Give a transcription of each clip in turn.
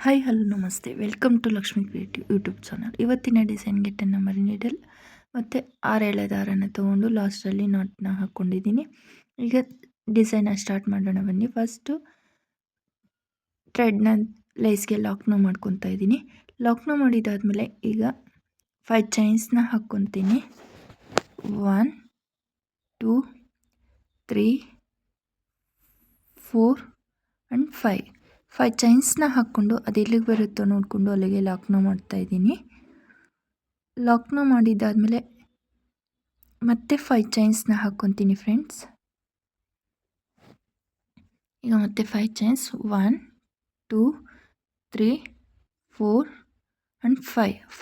Hi hello ನಮಸ್ತೆ welcome to Lakshmi creative YouTube channel. ಇವತ್ತಿನ ಡಿಸೈನ್ಗೆ 10 ನಂಬರ್ ನೀಡಲ್ ಮತ್ತು 6 ಎಳೆ ದಾರನ ತೊಗೊಂಡು ಲಾಸ್ಟಲ್ಲಿ ನಾಟ್ನ ಹಾಕ್ಕೊಂಡಿದ್ದೀನಿ. ಈಗ ಡಿಸೈನ ಸ್ಟಾರ್ಟ್ ಮಾಡೋಣ ಬನ್ನಿ. ಫಸ್ಟು ಥ್ರೆಡ್ನ ಲೇಸ್ಗೆ ಲಾಕ್ನ ಮಾಡ್ಕೊತಾ ಇದ್ದೀನಿ. ಲಾಕ್ನ ಮಾಡಿದಾದಮೇಲೆ ಈಗ 5 ಚೈನ್ಸ್ನ ಹಾಕ್ಕೊತೀನಿ. 1 2 3 4 ಆ್ಯಂಡ್ 5 ಚೈನ್ಸ್ನ ಹಾಕ್ಕೊಂಡು ಅದು ಎಲ್ಲಿಗೆ ಬರುತ್ತೋ ನೋಡಿಕೊಂಡು ಅಲ್ಲಿಗೆ ಲಾಕ್ನ ಮಾಡ್ತಾಯಿದ್ದೀನಿ. ಲಾಕ್ನ ಮಾಡಿದ್ದಾದಮೇಲೆ ಮತ್ತೆ 5 ಚೈನ್ಸ್ನ ಹಾಕ್ಕೊತೀನಿ ಫ್ರೆಂಡ್ಸ್. ಈಗ ಮತ್ತೆ 5 ಚೈನ್ಸ್ 1 2 3 4 ಆ್ಯಂಡ್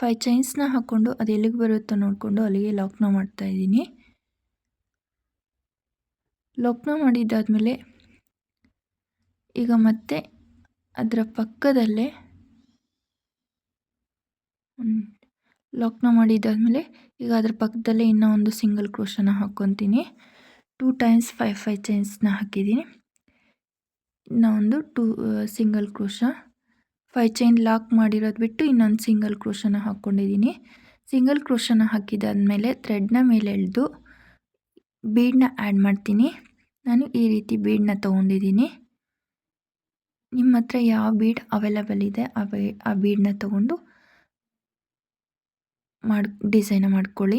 5 ಚೈನ್ಸ್ನ ಹಾಕ್ಕೊಂಡು ಅದು ಎಲ್ಲಿಗೆ ಬರುತ್ತೋ ನೋಡಿಕೊಂಡು ಅಲ್ಲಿಗೆ ಲಾಕ್ನ ಮಾಡ್ತಾಯಿದ್ದೀನಿ. ಲಾಕ್ನ ಮಾಡಿದ್ದಾದಮೇಲೆ ಈಗ ಮತ್ತೆ ಅದರ ಪಕ್ಕದಲ್ಲೇ ಲಾಕ್ನ ಮಾಡಿದ್ದಾದಮೇಲೆ ಈಗ ಅದರ ಪಕ್ಕದಲ್ಲೇ ಇನ್ನೂ ಒಂದು ಸಿಂಗಲ್ ಕ್ರೋಶನ ಹಾಕ್ಕೊತೀನಿ. 2 ಟೈಮ್ಸ್ 5 ಚೈನ್ಸ್ನ ಹಾಕಿದ್ದೀನಿ. ಇನ್ನೂ ಒಂದು 2 ಸಿಂಗಲ್ ಕ್ರೋಶ, 5 ಚೈನ್ ಲಾಕ್ ಮಾಡಿರೋದು ಬಿಟ್ಟು ಇನ್ನೊಂದು ಸಿಂಗಲ್ ಕ್ರೋಶನ ಹಾಕ್ಕೊಂಡಿದ್ದೀನಿ. ಸಿಂಗಲ್ ಕ್ರೋಶನ ಹಾಕಿದಾದ್ಮೇಲೆ ಥ್ರೆಡ್ನ ಮೇಲೆ ಎಳೆದು ಬೀಡನ್ನ ಆ್ಯಡ್ ಮಾಡ್ತೀನಿ. ನಾನು ಈ ರೀತಿ ಬೀಡನ್ನ ತೊಗೊಂಡಿದ್ದೀನಿ. ನಿಮ್ಮ ಹತ್ರ ಯಾವ ಬೀಡ್ ಅವೈಲಬಲ್ ಇದೆ ಆ ಬೀಡನ್ನ ತೊಗೊಂಡು ಡಿಸೈನ ಮಾಡ್ಕೊಳ್ಳಿ.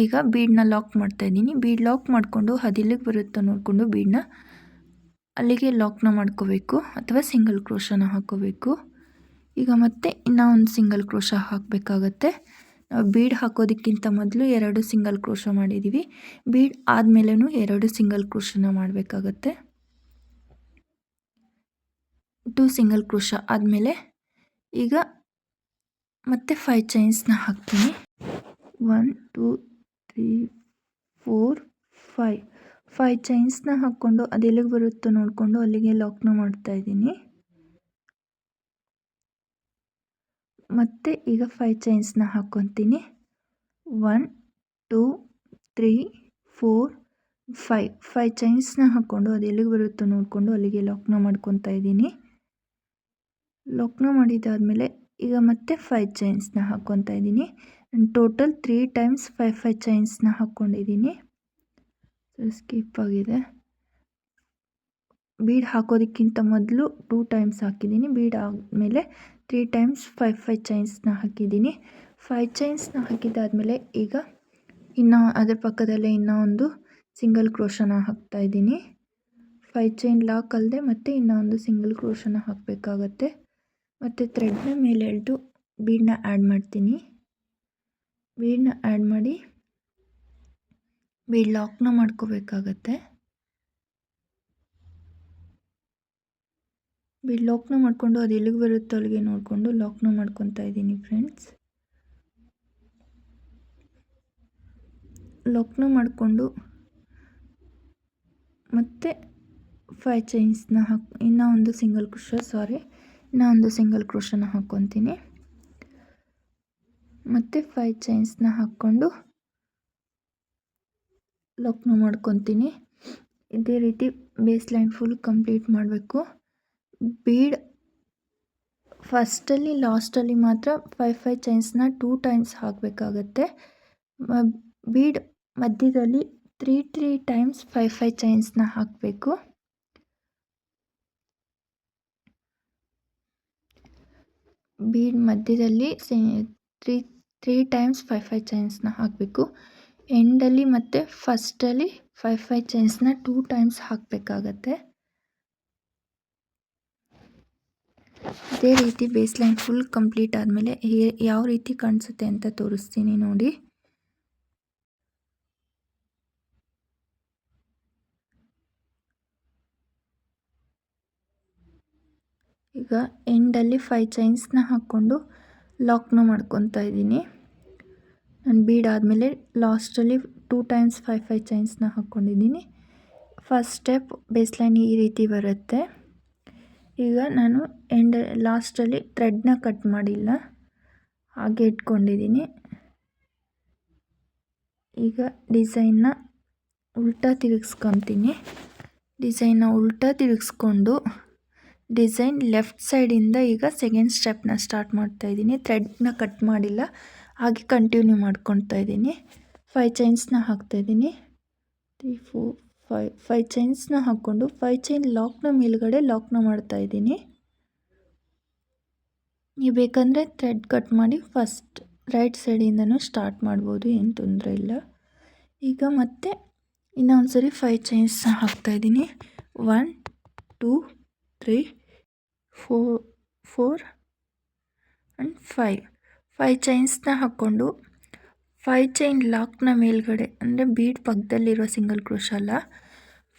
ಈಗ ಬೀಡನ್ನ ಲಾಕ್ ಮಾಡ್ತಾಯಿದ್ದೀನಿ. ಬೀಡ್ ಲಾಕ್ ಮಾಡಿಕೊಂಡು ಅದಿಲ್ಲಿಗೆ ಬರುತ್ತೋ ನೋಡಿಕೊಂಡು ಬೀಡನ್ನ ಅಲ್ಲಿಗೆ ಲಾಕ್ನ ಮಾಡ್ಕೋಬೇಕು ಅಥವಾ ಸಿಂಗಲ್ ಕ್ರೋಶನ ಹಾಕ್ಕೋಬೇಕು. ಈಗ ಮತ್ತೆ ಇನ್ನೂ ಒಂದು ಸಿಂಗಲ್ ಕ್ರೋಶ ಹಾಕಬೇಕಾಗತ್ತೆ. ನಾವು ಬೀಡ್ ಹಾಕೋದಕ್ಕಿಂತ ಮೊದಲು 2 ಸಿಂಗಲ್ ಕ್ರೋಶ ಮಾಡಿದ್ದೀವಿ. ಬೀಡ್ ಆದಮೇಲೂ 2 ಸಿಂಗಲ್ ಕ್ರೋಶನ ಮಾಡಬೇಕಾಗತ್ತೆ. 2 ಸಿಂಗಲ್ ಕ್ರೋಶ ಆದಮೇಲೆ ಈಗ ಮತ್ತೆ 5 ಚೈನ್ಸ್ನ ಹಾಕ್ತೀನಿ. 1 2 3 4 5 ಚೈನ್ಸ್ನ ಹಾಕ್ಕೊಂಡು ಅದು ಎಲ್ಲಿಗೆ ಬರುತ್ತೋ ನೋಡಿಕೊಂಡು ಅಲ್ಲಿಗೆ ಲಾಕ್ನ ಮಾಡ್ತಾಯಿದ್ದೀನಿ. ಮತ್ತು ಈಗ 5 ಚೈನ್ಸ್ನ ಹಾಕ್ಕೊತೀನಿ. 1 2 3 4 5 ಚೈನ್ಸ್ನ ಹಾಕ್ಕೊಂಡು ಅದು ಎಲ್ಲಿಗೆ ಬರುತ್ತೋ ನೋಡಿಕೊಂಡು ಅಲ್ಲಿಗೆ ಲಾಕ್ನ ಮಾಡ್ಕೊತಾ ಇದ್ದೀನಿ. ಲಾಕ್ನ ಮಾಡಿದ್ದಾದಮೇಲೆ ಈಗ ಮತ್ತೆ 5 ಚೈನ್ಸ್ನ ಹಾಕ್ಕೊತಾ ಇದ್ದೀನಿ. ಟೋಟಲ್ 3 ಟೈಮ್ಸ್ 5 ಚೈನ್ಸ್ನ ಹಾಕ್ಕೊಂಡಿದ್ದೀನಿ. ಸ್ಕಿಪ್ ಆಗಿದೆ. ಬೀಡ್ ಹಾಕೋದಕ್ಕಿಂತ ಮೊದಲು 2 ಟೈಮ್ಸ್ ಹಾಕಿದ್ದೀನಿ. ಬೀಡ್ ಆದಮೇಲೆ 3 ಟೈಮ್ಸ್ 5 ಚೈನ್ಸ್ನ ಹಾಕಿದ್ದೀನಿ. 5 ಚೈನ್ಸ್ನ ಹಾಕಿದ್ದಾದಮೇಲೆ ಈಗ ಇನ್ನೂ ಅದರ ಪಕ್ಕದಲ್ಲೇ ಇನ್ನೂ ಒಂದು ಸಿಂಗಲ್ ಕ್ರೋಶನ ಹಾಕ್ತಾಯಿದ್ದೀನಿ. 5 ಚೈನ್ ಲಾಕ್ ಅಲ್ಲದೆ ಮತ್ತೆ ಇನ್ನೂ ಒಂದು ಸಿಂಗಲ್ ಕ್ರೋಶನ ಹಾಕಬೇಕಾಗತ್ತೆ. ಮತ್ತು ಥ್ರೆಡ್ನ ಮೇಲೆ ಎಳೆದು ಬೀಡನ್ನ ಆ್ಯಡ್ ಮಾಡ್ತೀನಿ. ಬೀಡನ್ನ ಆ್ಯಡ್ ಮಾಡಿ ಬೀಡ್ ಲಾಕ್ನ ಮಾಡ್ಕೋಬೇಕಾಗತ್ತೆ. ಬೀಡ್ ಲಾಕ್ನ ಮಾಡಿಕೊಂಡು ಅದು ಎಲ್ಲಿಗೆ ಬರುತ್ತೋ ಅಲ್ಲಿಗೆ ನೋಡಿಕೊಂಡು ಲಾಕ್ನ ಮಾಡ್ಕೊತಾ ಇದ್ದೀನಿ ಫ್ರೆಂಡ್ಸ್. ಲಾಕ್ನ ಮಾಡಿಕೊಂಡು ಮತ್ತೆ 5 ಚೈನ್ಸ್ನ ಇನ್ನೂ ಒಂದು ಸಿಂಗಲ್ ಕ್ರೋಶನ ಹಾಕ್ಕೊತೀನಿ. ಮತ್ತು 5 ಚೈನ್ಸ್ನ ಹಾಕ್ಕೊಂಡು ಲಾಕ್ನ ಮಾಡ್ಕೊತೀನಿ. ಇದೇ ರೀತಿ ಬೇಸ್ ಲೈನ್ ಫುಲ್ ಕಂಪ್ಲೀಟ್ ಮಾಡಬೇಕು. ಬೀಡ್ ಫಸ್ಟಲ್ಲಿ ಲಾಸ್ಟಲ್ಲಿ ಮಾತ್ರ 5 ಚೈನ್ಸ್ನ 2 ಟೈಮ್ಸ್ ಹಾಕಬೇಕಾಗತ್ತೆ. ಬೀಡ್ ಮಧ್ಯದಲ್ಲಿ 3 ಟೈಮ್ಸ್ 5 ಚೈನ್ಸ್ನ ಹಾಕಬೇಕು. ಬೀಡ್ ಮಧ್ಯದಲ್ಲಿ 3 ಟೈಮ್ಸ್ 5 ಚೈನ್ಸ್ನ ಹಾಕಬೇಕು. ಎಂಡಲ್ಲಿ ಮತ್ತು ಫಸ್ಟಲ್ಲಿ 5 ಚೈನ್ಸ್ನ 2 ಟೈಮ್ಸ್ ಹಾಕಬೇಕಾಗತ್ತೆ. ಇದೇ ರೀತಿ ಬೇಸ್ ಲೈನ್ ಫುಲ್ ಕಂಪ್ಲೀಟ್ ಆದಮೇಲೆ ಯಾವ ರೀತಿ ಕಾಣಿಸುತ್ತೆ ಅಂತ ತೋರಿಸ್ತೀನಿ ನೋಡಿ. ಈಗ ಎಂಡಲ್ಲಿ 5 ಚೈನ್ಸ್ನ ಹಾಕ್ಕೊಂಡು ಲಾಕ್ನ ಮಾಡ್ಕೊತಾ ಇದ್ದೀನಿ. ನಾನು ಬೀಡ್ ಆದಮೇಲೆ ಲಾಸ್ಟಲ್ಲಿ 2 ಟೈಮ್ಸ್ 5 ಚೈನ್ಸ್ನ ಹಾಕ್ಕೊಂಡಿದ್ದೀನಿ. ಫಸ್ಟ್ ಸ್ಟೆಪ್ ಬೇಸ್ ಲೈನ್ ಈ ರೀತಿ ಬರುತ್ತೆ. ಈಗ ನಾನು ಲಾಸ್ಟಲ್ಲಿ ಥ್ರೆಡ್ನ ಕಟ್ ಮಾಡಿಲ್ಲ, ಹಾಗೆ ಇಟ್ಕೊಂಡಿದ್ದೀನಿ. ಈಗ ಡಿಸೈನ್ನ ಉಲ್ಟಾ ತಿರುಗಿಸ್ಕೊತೀನಿ. ಡಿಸೈನ್ನ ಉಲ್ಟಾ ತಿರುಗಿಸ್ಕೊಂಡು ಡಿಸೈನ್ ಲೆಫ್ಟ್ ಸೈಡಿಂದ ಈಗ ಸೆಕೆಂಡ್ ಸ್ಟೆಪ್ನ ಸ್ಟಾರ್ಟ್ ಮಾಡ್ತಾ ಇದ್ದೀನಿ. ಥ್ರೆಡ್ನ ಕಟ್ ಮಾಡಿಲ್ಲ, ಹಾಗೆ ಕಂಟಿನ್ಯೂ ಮಾಡ್ಕೊತಾ ಇದ್ದೀನಿ. 5 ಚೈನ್ಸ್ನ ಹಾಕ್ತಾಯಿದ್ದೀನಿ. 3 4 5 ಚೈನ್ಸ್ನ ಹಾಕ್ಕೊಂಡು 5 ಚೈನ್ ಲಾಕ್ನ ಮೇಲ್ಗಡೆ ಲಾಕ್ನ ಮಾಡ್ತಾ ಇದ್ದೀನಿ. ನೀವು ಬೇಕಂದರೆ ಥ್ರೆಡ್ ಕಟ್ ಮಾಡಿ ಫಸ್ಟ್ ರೈಟ್ ಸೈಡಿಂದನೂ ಸ್ಟಾರ್ಟ್ ಮಾಡ್ಬೋದು, ಏನು ತೊಂದರೆ ಇಲ್ಲ. ಈಗ ಮತ್ತೆ ಇನ್ನೊಂದ್ಸರಿ 5 ಚೈನ್ಸ್ನ ಹಾಕ್ತಾಯಿದ್ದೀನಿ. 1 2 3 4 ಆ್ಯಂಡ್ 5 ಚೈನ್ಸ್ನ ಹಾಕ್ಕೊಂಡು 5 ಚೈನ್ ಲಾಕ್ನ ಮೇಲ್ಗಡೆ, ಅಂದರೆ ಬೀಡ್ ಪಕ್ಕದಲ್ಲಿರೋ ಸಿಂಗಲ್ ಕ್ರೋಶ ಅಲ್ಲ,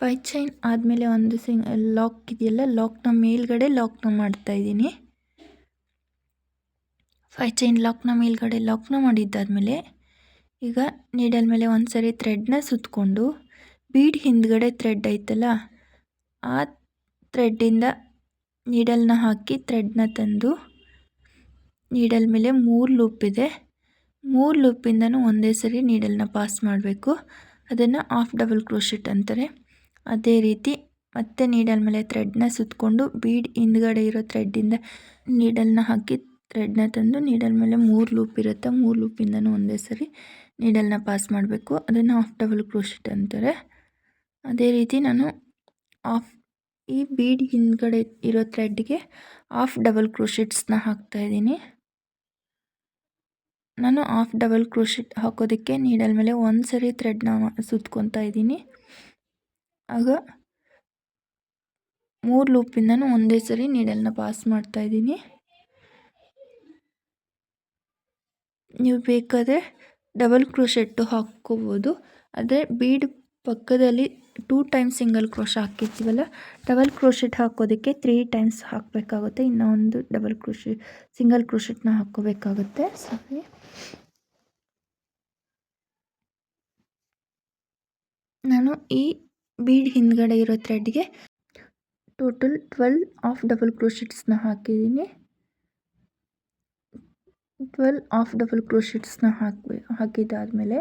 5 ಚೈನ್ ಆದಮೇಲೆ ಒಂದು ಲಾಕ್ ಇದೆಯಲ್ಲ, ಲಾಕ್ನ ಮೇಲ್ಗಡೆ ಲಾಕ್ನ ಮಾಡ್ತಾಯಿದ್ದೀನಿ. 5 ಚೈನ್ ಲಾಕ್ನ ಮೇಲ್ಗಡೆ ಲಾಕ್ನ ಮಾಡಿದ್ದಾದಮೇಲೆ ಈಗ ನೀಡಲ್ ಮೇಲೆ ಒಂದು ಸರಿ ಥ್ರೆಡ್ನ ಸುತ್ತಕೊಂಡು ಬೀಡ್ ಹಿಂದ್ಗಡೆ ಥ್ರೆಡ್ ಐತಲ್ಲ, ಆ ಥ್ರೆಡ್ಡಿಂದ ನೀಡಲ್ನ ಹಾಕಿ ಥ್ರೆಡ್ನ ತಂದು ನೀಡಲ್ ಮೇಲೆ 3 ಲೂಪ್ ಇದೆ, 3 ಲೂಪಿಂದನೂ ಒಂದೇ ಸರಿ ನೀಡಲ್ನ ಪಾಸ್ ಮಾಡಬೇಕು. ಅದನ್ನು ಹಾಫ್ ಡಬಲ್ ಕ್ರೋಶೆಟ್ ಅಂತಾರೆ. ಅದೇ ರೀತಿ ಮತ್ತೆ ನೀಡಲ್ ಮೇಲೆ ಥ್ರೆಡ್ನ ಸುತ್ತಕೊಂಡು ಬೀಡ್ ಹಿಂದ್ಗಡೆ ಇರೋ ಥ್ರೆಡ್ಡಿಂದ ನೀಡಲ್ನ ಹಾಕಿ ಥ್ರೆಡ್ನ ತಂದು ನೀಡಲ್ ಮೇಲೆ 3 ಲೂಪ್ ಇರುತ್ತೆ, 3 ಲೂಪಿಂದನೂ ಒಂದೇ ಸರಿ ನೀಡಲ್ನ ಪಾಸ್ ಮಾಡಬೇಕು. ಅದನ್ನು ಹಾಫ್ ಡಬಲ್ ಕ್ರೋಶೆಟ್ ಅಂತಾರೆ. ಅದೇ ರೀತಿ ನಾನು ಈ ಬೀಡ್ ಹಿಂದ್ಗಡೆ ಇರೋ ಥ್ರೆಡ್ಗೆ ಹಾಫ್ ಡಬಲ್ ಕ್ರೋಶೆಟ್ಸ್ನ ಹಾಕ್ತಾಯಿದ್ದೀನಿ. ನಾನು ಹಾಫ್ ಡಬಲ್ ಕ್ರೋಶೆಟ್ ಹಾಕೋದಕ್ಕೆ ನೀಡಲ್ ಮೇಲೆ ಒಂದು ಸರಿ ಥ್ರೆಡ್ನ ಸುತ್ಕೊತಾ ಇದ್ದೀನಿ. ಆಗ 3 ಲೂಪಿಂದನೂ ಒಂದೇ ಸರಿ ನೀಡಲ್ನ ಪಾಸ್ ಮಾಡ್ತಾಯಿದ್ದೀನಿ. ನೀವು ಬೇಕಾದರೆ ಡಬಲ್ ಕ್ರೋಶೆಟ್ಟು ಹಾಕ್ಕೋಬೋದು. ಆದರೆ ಬೀಡ್ ಪಕ್ಕದಲ್ಲಿ 2 ಟೈಮ್ಸ್ ಸಿಂಗಲ್ ಕ್ರೋಶ ಹಾಕಿರ್ತೀವಲ್ಲ, ಡಬಲ್ ಕ್ರೋಶೆಟ್ ಹಾಕೋದಕ್ಕೆ 3 ಟೈಮ್ಸ್ ಹಾಕಬೇಕಾಗುತ್ತೆ. ಇನ್ನೂ ಒಂದು ಸಿಂಗಲ್ ಕ್ರೋಶೆಟ್ನ ಹಾಕ್ಕೋಬೇಕಾಗುತ್ತೆ. ಸರಿ, ನಾನು ಈ ಬೀಡ್ ಹಿಂದ್ಗಡೆ ಇರೋ ಥ್ರೆಡ್ಗೆ ಟೋಟಲ್ 12 ಹಾಫ್ ಡಬಲ್ ಕ್ರೋಶೆಟ್ಸ್ನ ಹಾಕಿದ್ದೀನಿ. 12 ಹಾಫ್ ಡಬಲ್ ಕ್ರೋಶೆಟ್ಸ್ನ ಹಾಕಿದ್ದಾದಮೇಲೆ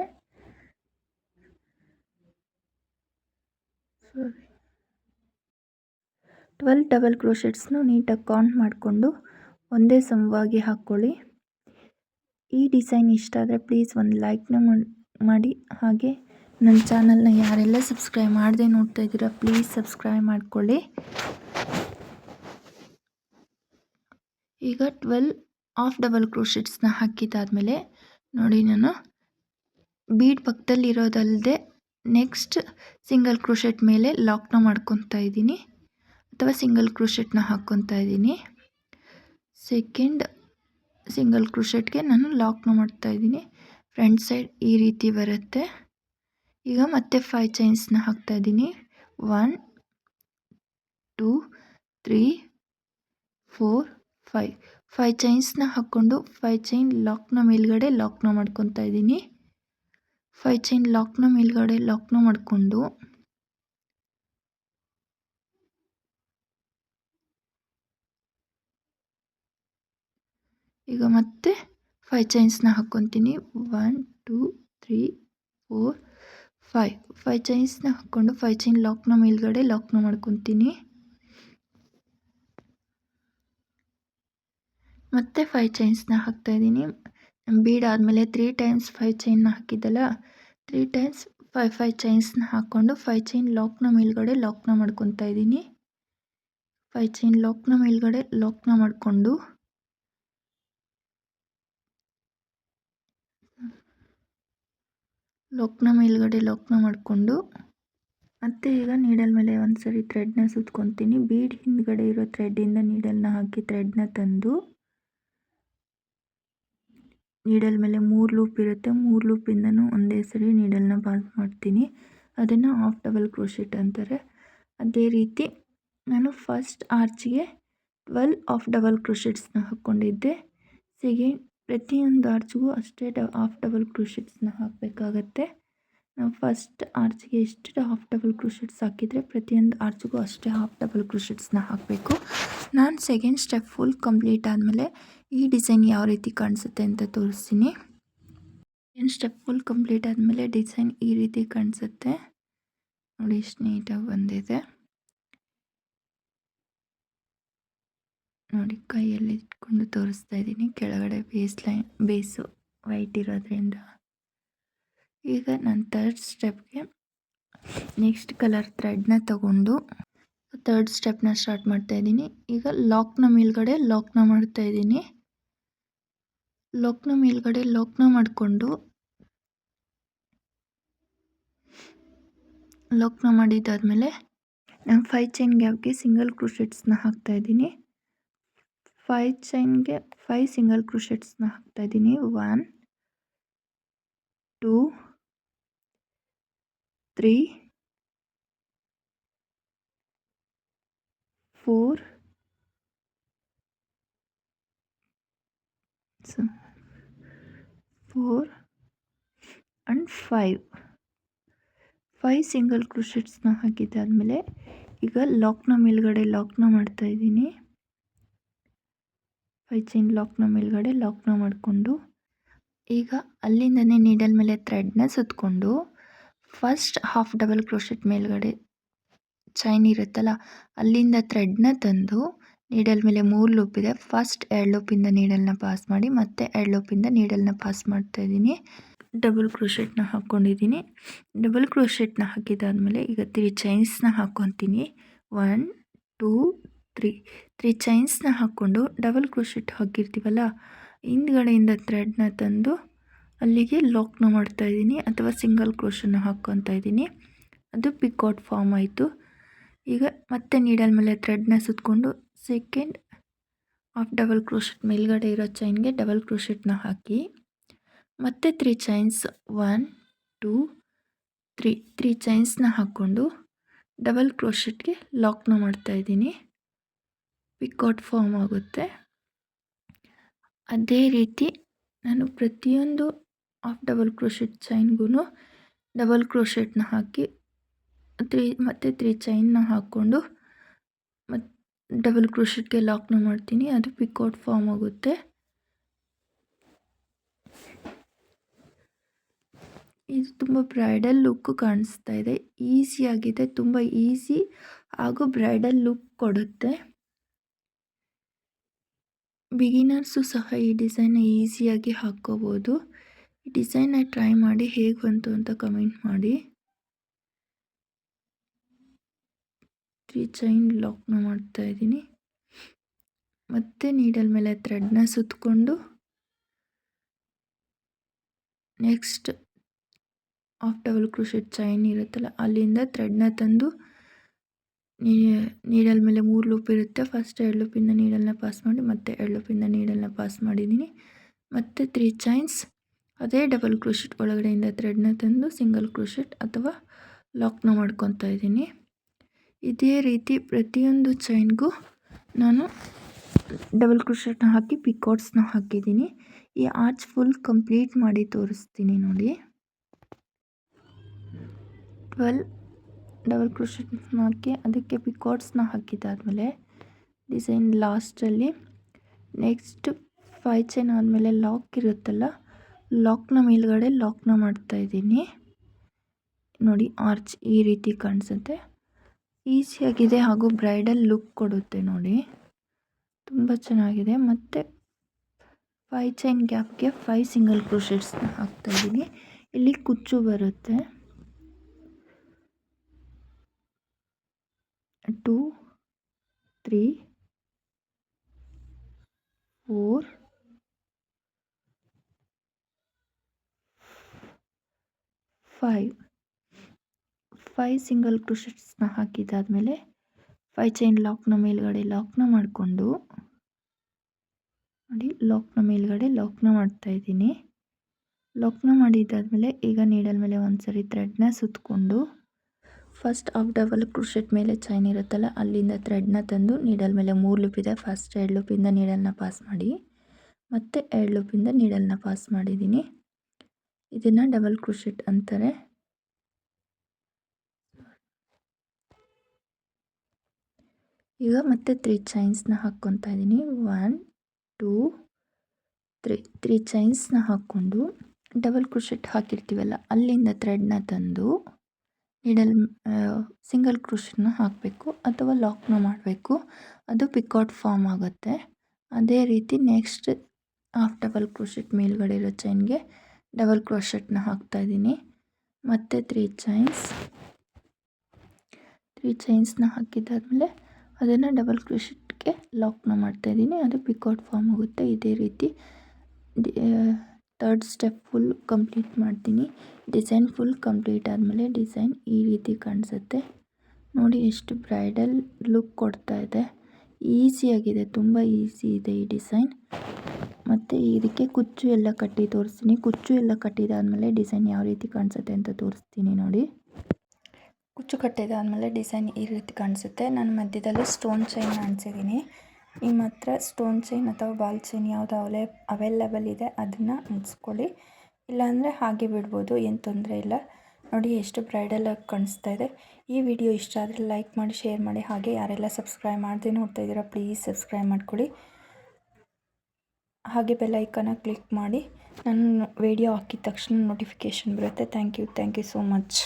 12 ಡಬಲ್ ಕ್ರೋಶೆಟ್ಸ್ನ ನೀಟಾಗಿ ಕೌಂಟ್ ಮಾಡಿಕೊಂಡು ಒಂದೇ ಸಮವಾಗಿ ಹಾಕ್ಕೊಳ್ಳಿ. ಈ ಡಿಸೈನ್ ಇಷ್ಟ ಆದರೆ ಪ್ಲೀಸ್ ಒಂದು ಲೈಕ್ನ ಮಾಡಿ. ಹಾಗೆ ನನ್ನ ಚಾನಲ್ನ ಯಾರೆಲ್ಲ ಸಬ್ಸ್ಕ್ರೈಬ್ ಮಾಡದೆ ನೋಡ್ತಾ ಇದ್ದೀರಾ ಪ್ಲೀಸ್ ಸಬ್ಸ್ಕ್ರೈಬ್ ಮಾಡ್ಕೊಳ್ಳಿ. ಈಗ 12 ಹಾಫ್ ಡಬಲ್ ಕ್ರೋಶೆಟ್ಸ್ನ ಹಾಕಿದ್ದಾದಮೇಲೆ ನೋಡಿ, ನಾನು ಬೀಡ್ ಪಕ್ಕದಲ್ಲಿರೋದಲ್ಲದೆ ನೆಕ್ಸ್ಟ್ ಸಿಂಗಲ್ ಕ್ರೋಶೆಟ್ ಮೇಲೆ ಲಾಕ್ನ ಮಾಡ್ಕೊತಾ ಇದ್ದೀನಿ, ಅಥವಾ ಸಿಂಗಲ್ ಕ್ರೋಶೆಟ್ನ ಹಾಕ್ಕೊತಾ ಇದ್ದೀನಿ. ಸೆಕೆಂಡ್ ಸಿಂಗಲ್ ಕ್ರೋಶೆಟ್ಗೆ ನಾನು ಲಾಕ್ನ ಮಾಡ್ತಾಯಿದ್ದೀನಿ. ಫ್ರಂಟ್ ಸೈಡ್ ಈ ರೀತಿ ಬರುತ್ತೆ. ಈಗ ಮತ್ತೆ 5 ಚೈನ್ಸ್ನ ಹಾಕ್ತಾಯಿದ್ದೀನಿ. 1 2 3 4 5 ಚೈನ್ಸ್ನ ಹಾಕ್ಕೊಂಡು 5 ಚೈನ್ ಲಾಕ್ನ ಮೇಲ್ಗಡೆ ಲಾಕ್ನ ಮಾಡ್ಕೊತಾ ಇದ್ದೀನಿ. 5 ಚೈನ್ ಲಾಕ್ನ ಮೇಲ್ಗಡೆ ಲಾಕ್ನ ಮಾಡಿಕೊಂಡು ಈಗ ಮತ್ತೆ 5 ಚೈನ್ಸ್ನ ಹಾಕ್ಕೊತೀನಿ. 1 2 3 4 5 ಚೈನ್ಸ್ನ ಹಾಕ್ಕೊಂಡು 5 ಚೈನ್ ಲಾಕ್ನ ಮೇಲ್ಗಡೆ ಲಾಕ್ನ ಮಾಡ್ಕೊತೀನಿ. ಮತ್ತೆ 5 ಚೈನ್ಸ್ನ ಹಾಕ್ತಾಯಿದ್ದೀನಿ. ಬೀಡ್ ಆದಮೇಲೆ 3 ಟೈಮ್ಸ್ 5 ಚೈನ್ನ ಹಾಕಿದ್ದಲ್ಲ, 3 ಟೈಮ್ಸ್ 5 ಚೈನ್ಸ್ನ ಹಾಕ್ಕೊಂಡು 5 ಚೈನ್ ಲಾಕ್ನ ಮೇಲ್ಗಡೆ ಲಾಕ್ನ ಮಾಡ್ಕೊತಾ ಇದ್ದೀನಿ. 5 ಚೈನ್ ಲಾಕ್ನ ಮೇಲ್ಗಡೆ ಲಾಕ್ನ ಮಾಡಿಕೊಂಡು ಮತ್ತೆ ಈಗ ನೀಡಲ್ ಮೇಲೆ ಒಂದು ಸರಿ ಥ್ರೆಡ್ನ ಸುತ್ಕೊತೀನಿ. ಬೀಡ್ ಹಿಂದ್ಗಡೆ ಇರೋ ಥ್ರೆಡ್ಡಿಂದ ನೀಡಲ್ನ ಹಾಕಿ ಥ್ರೆಡ್ನ ತಂದು ನೀಡಲ್ ಮೇಲೆ 3 ಲೂಪ್ ಇರುತ್ತೆ, 3 ಲೂಪಿಂದನೂ ಒಂದೇ ಸರಿ ನೀಡಲ್ನ ಪಾಸ್ ಮಾಡ್ತೀನಿ. ಅದನ್ನು ಹಾಫ್ ಡಬಲ್ ಕ್ರೋಶೆಟ್ ಅಂತಾರೆ. ಅದೇ ರೀತಿ ನಾನು ಫಸ್ಟ್ ಆರ್ಚ್ಗೆ 12 ಹಾಫ್ ಡಬಲ್ ಕ್ರೋಶೆಟ್ಸ್ನ ಹಾಕ್ಕೊಂಡಿದ್ದೆ. ಪ್ರತಿಯೊಂದು ಆರ್ಚ್ಗೂ ಅಷ್ಟೇ ಹಾಫ್ ಡಬಲ್ ಕ್ರೋಶೆಟ್ಸ್ನ ಹಾಕಬೇಕಾಗತ್ತೆ. ನಾವು ಫಸ್ಟ್ ಆರ್ಚ್ಗೆ ಎಷ್ಟು ಹಾಫ್ ಡಬಲ್ ಕ್ರೋಶೆಟ್ಸ್ ಹಾಕಿದರೆ ಪ್ರತಿಯೊಂದು ಆರ್ಚ್ಗೂ ಅಷ್ಟೇ ಹಾಫ್ ಡಬಲ್ ಕ್ರೋಶೆಟ್ಸ್ನ ಹಾಕಬೇಕು. ನಾನು ಸೆಕೆಂಡ್ ಸ್ಟೆಪ್ ಫುಲ್ ಕಂಪ್ಲೀಟ್ ಆದಮೇಲೆ ಈ ಡಿಸೈನ್ ಯಾವ ರೀತಿ ಕಾಣಿಸುತ್ತೆ ಅಂತ ತೋರಿಸ್ತೀನಿ. ಸೆಕೆಂಡ್ ಸ್ಟೆಪ್ ಫುಲ್ ಕಂಪ್ಲೀಟ್ ಆದಮೇಲೆ ಡಿಸೈನ್ ಈ ರೀತಿ ಕಾಣಿಸುತ್ತೆ ನೋಡಿ, ಎಷ್ಟು ನೀಟಾಗಿ ಬಂದಿದೆ. ನೋಡಿ ಕೈಯಲ್ಲಿ ಇಟ್ಕೊಂಡು ತೋರಿಸ್ತಾ ಇದ್ದೀನಿ. ಕೆಳಗಡೆ ಬೇಸು ವೈಟ್ ಇರೋದ್ರಿಂದ. ಈಗ ನಾನು ಥರ್ಡ್ ಸ್ಟೆಪ್ಗೆ ನೆಕ್ಸ್ಟ್ ಕಲರ್ ಥ್ರೆಡ್ನ ತಗೊಂಡು ಥರ್ಡ್ ಸ್ಟೆಪ್ನ ಸ್ಟಾರ್ಟ್ ಮಾಡ್ತಾ ಇದ್ದೀನಿ. ಈಗ ಲಾಕ್ನ ಮೇಲ್ಗಡೆ ಲಾಕ್ನ ಮಾಡ್ತಾ ಇದ್ದೀನಿ. ಲಾಕ್ನ ಮೇಲ್ಗಡೆ ಲಾಕ್ನ ಮಾಡಿಕೊಂಡು ಲಾಕ್ನ ಮಾಡಿದ್ದಾದಮೇಲೆ ನಾನು 5 ಚೈನ್ ಗ್ಯಾಪ್ಗೆ ಸಿಂಗಲ್ ಕ್ರೋಶೆಟ್ಸ್ನ ಹಾಕ್ತಾ ಇದ್ದೀನಿ. 5 ಚೈನ್ಗೆ 5 ಸಿಂಗಲ್ ಕ್ರೋಶೆಟ್ಸ್ನ ಹಾಕ್ತಾ ಇದ್ದೀನಿ. 1 2 3 4 and 5 ಸಿಂಗಲ್ ಕ್ರೋಶೆಟ್ಸ್ನ ಹಾಕಿದ್ದಾದಮೇಲೆ ಈಗ ಲಾಕ್ನ ಮೇಲ್ಗಡೆ ಲಾಕ್ನ ಮಾಡ್ತಾ ಇದ್ದೀನಿ. 5 ಚೈನ್ ಲಾಕ್ನ ಮೇಲ್ಗಡೆ ಲಾಕ್ನ ಮಾಡಿಕೊಂಡು ಈಗ ಅಲ್ಲಿಂದನೇ ನೀಡಲ್ ಮೇಲೆ ಥ್ರೆಡ್ನ ಸುತ್ತಕೊಂಡು ಫಸ್ಟ್ ಹಾಫ್ ಡಬಲ್ ಕ್ರೋಶೆಟ್ ಮೇಲ್ಗಡೆ ಚೈನ್ ಇರುತ್ತಲ್ಲ ಅಲ್ಲಿಂದ ಥ್ರೆಡ್ನ ತಂದು ನೀಡಲ್ ಮೇಲೆ 3 ಲೂಪ್ ಇದೆ. ಫಸ್ಟ್ 2 ಲೂಪಿಂದ ನೀಡಲ್ನ ಪಾಸ್ ಮಾಡಿ ಮತ್ತೆ 2 ಲೂಪಿಂದ ನೀಡಲ್ನ ಪಾಸ್ ಮಾಡ್ತಾ ಇದ್ದೀನಿ. ಡಬಲ್ ಕ್ರೋಶೆಟ್ನ ಹಾಕ್ಕೊಂಡಿದ್ದೀನಿ. ಡಬಲ್ ಕ್ರೋಶೆಟ್ನ ಹಾಕಿದಾದ್ಮೇಲೆ ಈಗ 3 ಚೈನ್ಸ್ನ ಹಾಕ್ಕೊತೀನಿ. 1 2 3 ಚೈನ್ಸ್ನ ಹಾಕ್ಕೊಂಡು ಡಬಲ್ ಕ್ರೋಶೆಟ್ ಹಾಕಿರ್ತೀವಲ್ಲ ಹಿಂದ್ಗಡೆಯಿಂದ ಥ್ರೆಡ್ನ ತಂದು ಅಲ್ಲಿಗೆ ಲಾಕ್ನ ಮಾಡ್ತಾ ಇದ್ದೀನಿ ಅಥವಾ ಸಿಂಗಲ್ ಕ್ರೋಶನ್ನ ಹಾಕ್ಕೊತಾ ಇದ್ದೀನಿ. ಅದು ಪಿಕಾಟ್ ಫಾರ್ಮ್ ಆಯಿತು. ಈಗ ಮತ್ತೆ ನೀಡಲ್ ಮೇಲೆ ಥ್ರೆಡ್ನ ಸುತ್ತಕೊಂಡು ಸೆಕೆಂಡ್ ಹಾಫ್ ಡಬಲ್ ಕ್ರೋಶೆಟ್ ಮೇಲ್ಗಡೆ ಇರೋ ಚೈನ್ಗೆ ಡಬಲ್ ಕ್ರೋಶೆಟ್ನ ಹಾಕಿ ಮತ್ತೆ 3 ಚೈನ್ಸ್ 1 2 3 ಚೈನ್ಸ್ನ ಹಾಕ್ಕೊಂಡು ಡಬಲ್ ಕ್ರೋಶೆಟ್ಗೆ ಲಾಕ್ನ ಮಾಡ್ತಾ ಇದ್ದೀನಿ. ಪಿಕಾಟ್ ಫಾರ್ಮ್ ಆಗುತ್ತೆ. ಅದೇ ರೀತಿ ನಾನು ಪ್ರತಿಯೊಂದು ಹಾಫ್ ಡಬಲ್ ಕ್ರೋಶೆಟ್ ಚೈನ್ಗೂ ಡಬಲ್ ಕ್ರೋಶೆಟ್ನ ಹಾಕಿ ಮತ್ತೆ 3 ಚೈನ್ನ ಹಾಕ್ಕೊಂಡು ಮತ್ತು ಡಬಲ್ ಕ್ರೋಶೆಟ್ಗೆ ಲಾಕ್ನ ಮಾಡ್ತೀನಿ. ಅದು ಪಿಕಾಟ್ ಫಾರ್ಮ್ ಆಗುತ್ತೆ. ಇದು ತುಂಬ ಬ್ರೈಡಲ್ ಲುಕ್ ಕಾಣಿಸ್ತಾ ಇದೆ. ಈಸಿಯಾಗಿದೆ, ತುಂಬ ಈಸಿ ಹಾಗೂ ಬ್ರೈಡಲ್ ಲುಕ್ ಕೊಡುತ್ತೆ. ಬಿಗಿನರ್ಸು ಸಹ ಈ ಡಿಸೈನ್ನ ಈಸಿಯಾಗಿ ಹಾಕ್ಕೋಬೋದು. ಈ ಡಿಸೈನ್ನ ಟ್ರೈ ಮಾಡಿ ಹೇಗೆ ಬಂತು ಅಂತ ಕಮೆಂಟ್ ಮಾಡಿ. 3 ಚೈನ್ ಲಾಕ್ನ ಮಾಡ್ತಾ ಇದ್ದೀನಿ. ಮತ್ತೆ ನೀಡಲ್ ಮೇಲೆ ಥ್ರೆಡ್ನ ಸುತ್ತಕೊಂಡು next half double crochet chain ಇರುತ್ತಲ್ಲ ಅಲ್ಲಿಂದ ಥ್ರೆಡ್ನ ತಂದು ನೀಡಲ್ ಮೇಲೆ 3 ಲೂಪ್ ಇರುತ್ತೆ. ಫಸ್ಟ್ 2 ಲೂಪಿಂದ ನೀಡಲ್ನ ಪಾಸ್ ಮಾಡಿ ಮತ್ತೆ 2 ಲೂಪಿಂದ ನೀಡಲ್ನ ಪಾಸ್ ಮಾಡಿದ್ದೀನಿ. ಮತ್ತೆ 3 ಚೈನ್ಸ್ ಅದೇ ಡಬಲ್ ಕ್ರೋಶೆಟ್ ಒಳಗಡೆಯಿಂದ ಥ್ರೆಡ್ನ ತಂದು ಸಿಂಗಲ್ ಕ್ರೋಶೆಟ್ ಅಥವಾ ಲಾಕ್ನ ಮಾಡ್ಕೊತಾ ಇದ್ದೀನಿ. ಇದೇ ರೀತಿ ಪ್ರತಿಯೊಂದು ಚೈನ್ಗೂ ನಾನು ಡಬಲ್ ಕ್ರೋಶೆಟ್ನ ಹಾಕಿ ಪಿಕಾಟ್ಸ್ನ ಹಾಕಿದ್ದೀನಿ. ಈ ಆರ್ಚ್ ಫುಲ್ ಕಂಪ್ಲೀಟ್ ಮಾಡಿ ತೋರಿಸ್ತೀನಿ ನೋಡಿ. 12 ಡಬಲ್ ಕ್ರೋಶೆಟ್ನ ಹಾಕಿ ಅದಕ್ಕೆ ಪಿಕಾಟ್ಸ್ನ ಹಾಕಿದ್ದಾದಮೇಲೆ ಡಿಸೈನ್ ಲಾಸ್ಟಲ್ಲಿ ನೆಕ್ಸ್ಟ್ 5 ಚೈನ್ ಆದಮೇಲೆ ಲಾಕ್ ಇರುತ್ತಲ್ಲ ಲಾಕ್ನ ಮೇಲ್ಗಡೆ ಲಾಕ್ನ ಮಾಡ್ತಾ ಇದ್ದೀನಿ. ನೋಡಿ ಆರ್ಚ್ ಈ ರೀತಿ ಕಾಣಿಸುತ್ತೆ. ಈಸಿಯಾಗಿದೆ ಹಾಗೂ ಬ್ರೈಡಲ್ ಲುಕ್ ಕೊಡುತ್ತೆ ನೋಡಿ, ತುಂಬ ಚೆನ್ನಾಗಿದೆ. ಮತ್ತು 5 ಚೈನ್ ಗ್ಯಾಪ್ಗೆ 5 ಸಿಂಗಲ್ ಕ್ರೋಶೆಟ್ಸ್ನ ಹಾಕ್ತಾ ಇದ್ದೀನಿ. ಇಲ್ಲಿ ಕುಚ್ಚು ಬರುತ್ತೆ. 2 3 4 5 ಸಿಂಗಲ್ ಕ್ರೋಶೆಟ್ಸ್ನ ಹಾಕಿದ್ದಾದಮೇಲೆ 5 ಚೈನ್ ಲಾಕ್ನ ಮೇಲ್ಗಡೆ ಲಾಕ್ನ ಮಾಡಿಕೊಂಡು ನೋಡಿ ಲಾಕ್ನ ಮೇಲ್ಗಡೆ ಲಾಕ್ನ ಮಾಡ್ತಾ ಇದ್ದೀನಿ. ಲಾಕ್ನ ಮಾಡಿದ್ದಾದಮೇಲೆ ಈಗ ನೀಡಲ್ ಮೇಲೆ ಒಂದ್ಸರಿ ಥ್ರೆಡ್ನ ಸುತ್ತಕೊಂಡು ಫಸ್ಟ್ ಹಾಫ್ ಡಬಲ್ ಕ್ರೋಶೆಟ್ ಮೇಲೆ ಚೈನ್ ಇರುತ್ತಲ್ಲ ಅಲ್ಲಿಂದ ಥ್ರೆಡ್ನ ತಂದು ನೀಡಲ್ ಮೇಲೆ 3 ಲೂಪ್ ಇದೆ. ಫಸ್ಟ್ 2 ಲೂಪಿಂದ ನೀಡಲ್ನ ಪಾಸ್ ಮಾಡಿ ಮತ್ತೆ 2 ಲೂಪಿಂದ ನೀಡಲ್ನ ಪಾಸ್ ಮಾಡಿದ್ದೀನಿ. ಇದನ್ನು ಡಬಲ್ ಕ್ರೋಶೆಟ್ ಅಂತಾರೆ. ಈಗ ಮತ್ತೆ 3 ಚೈನ್ಸ್ನ ಹಾಕ್ಕೊತಾ ಇದ್ದೀನಿ. 1 2 3 ಚೈನ್ಸ್ನ ಹಾಕ್ಕೊಂಡು ಡಬಲ್ ಕ್ರೋಶೆಟ್ ಹಾಕಿರ್ತೀವಲ್ಲ ಅಲ್ಲಿಂದ ಥ್ರೆಡ್ನ ತಂದು ನೀಡಲ್ ಸಿಂಗಲ್ ಕ್ರೋಶನ ಹಾಕಬೇಕು ಅಥವಾ ಲಾಕ್ನ ಮಾಡಬೇಕು. ಅದು ಪಿಕಾಟ್ ಫಾರ್ಮ್ ಆಗುತ್ತೆ. ಅದೇ ರೀತಿ ನೆಕ್ಸ್ಟ್ ಹಾಫ್ ಡಬಲ್ ಕ್ರೋಶೆಟ್ ಮೇಲ್ಗಡೆ ಇರೋ ಚೈನ್ಗೆ ಡಬಲ್ ಕ್ರೋಶೆಟ್ನ ಹಾಕ್ತಾಯಿದ್ದೀನಿ. ಮತ್ತು 3 ಚೈನ್ಸ್ನ ಹಾಕಿದ್ದಾದಮೇಲೆ ಅದನ್ನು ಡಬಲ್ ಕ್ರೋಶೆಟ್ಗೆ ಲಾಕ್ನ ಮಾಡ್ತಾಯಿದ್ದೀನಿ. ಅದು ಪಿಕಾಟ್ ಫಾರ್ಮ್ ಆಗುತ್ತೆ. ಇದೇ ರೀತಿ ಥರ್ಡ್ ಸ್ಟೆಪ್ ಫುಲ್ ಕಂಪ್ಲೀಟ್ ಮಾಡ್ತೀನಿ. ಡಿಸೈನ್ ಫುಲ್ ಕಂಪ್ಲೀಟ್ ಆದಮೇಲೆ ಡಿಸೈನ್ ಈ ರೀತಿ ಕಾಣಿಸುತ್ತೆ. ನೋಡಿ ಎಷ್ಟು ಬ್ರೈಡಲ್ ಲುಕ್ ಕೊಡ್ತಾ ಇದೆ. ಈಸಿಯಾಗಿದೆ, ತುಂಬ ಈಸಿ ಇದೆ ಈ ಡಿಸೈನ್. ಮತ್ತು ಇದಕ್ಕೆ ಕುಚ್ಚು ಎಲ್ಲ ಕಟ್ಟಿ ತೋರಿಸ್ತೀನಿ. ಕುಚ್ಚು ಎಲ್ಲ ಕಟ್ಟಿದಾದಮೇಲೆ ಡಿಸೈನ್ ಯಾವ ರೀತಿ ಕಾಣಿಸುತ್ತೆ ಅಂತ ತೋರಿಸ್ತೀನಿ ನೋಡಿ. ಕುಚ್ಚು ಕಟ್ಟಿದಾದಮೇಲೆ ಡಿಸೈನ್ ಈ ರೀತಿ ಕಾಣಿಸುತ್ತೆ. ನಾನು ಮಧ್ಯದಲ್ಲಿ ಸ್ಟೋನ್ ಚೈನ್ ಅಂಟಿಸಿದ್ದೀನಿ. ನಿಮ್ಮ ಹತ್ರ ಸ್ಟೋನ್ ಚೈನ್ ಅಥವಾ ಬಾಲ್ ಚೈನ್ ಯಾವುದು ಅವೈಲೇಬಲ್ ಇದೆ ಅದನ್ನು ಅಂಟಿಸ್ಕೊಳ್ಳಿ. ಇಲ್ಲಾಂದರೆ ಹಾಗೆ ಬಿಡ್ಬೋದು, ಏನು ತೊಂದರೆ ಇಲ್ಲ. ನೋಡಿ ಎಷ್ಟು ಬ್ರೈಡಲ್ ಆಗಿ ಕಾಣಿಸ್ತಾ ಇದೆ. ಈ ವಿಡಿಯೋ ಇಷ್ಟ ಆದರೆ ಲೈಕ್ ಮಾಡಿ, ಶೇರ್ ಮಾಡಿ. ಹಾಗೆ ಯಾರೆಲ್ಲ ಸಬ್ಸ್ಕ್ರೈಬ್ ಮಾಡದೆ ನೋಡ್ತಾ ಇದ್ದೀರಾ ಪ್ಲೀಸ್ ಸಬ್ಸ್ಕ್ರೈಬ್ ಮಾಡ್ಕೊಳ್ಳಿ. ಹಾಗೆ ಬೆಲ್ ಐಕಾನ ಕ್ಲಿಕ್ ಮಾಡಿ. ನಾನು ವಿಡಿಯೋ ಹಾಕಿದ ತಕ್ಷಣ ನೋಟಿಫಿಕೇಷನ್ ಬರುತ್ತೆ. Thank you so much.